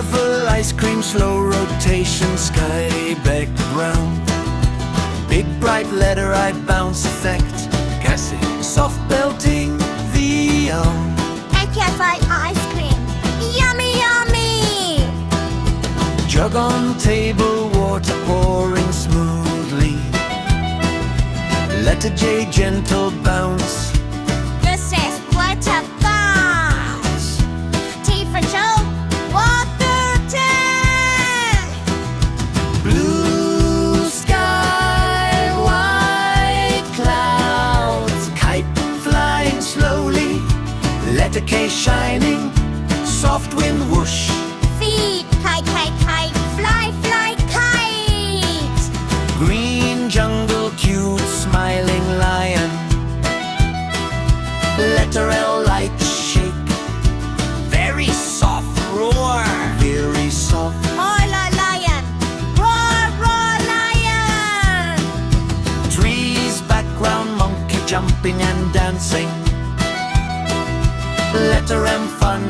Colorful ice cream, slow rotation, sky background. Big bright letter I bounce effect, Cassie soft belting the A cafe ice cream, yummy yummy. Jug on table, water pouring smoothly. Letter J gentle bounce. This is water bounce. T for Joe, water tank. Blue sky, white clouds, kite flying slowly. Letter K shining, soft wind whoosh. Feet, kite, kite, kite, fly, fly, kite. Green jungle, cute smiling lion. Letter L light shake, very soft roar, very soft. Roar, lion, roar, roar, lion. Trees background, monkey jumping and dancing. Letter M fun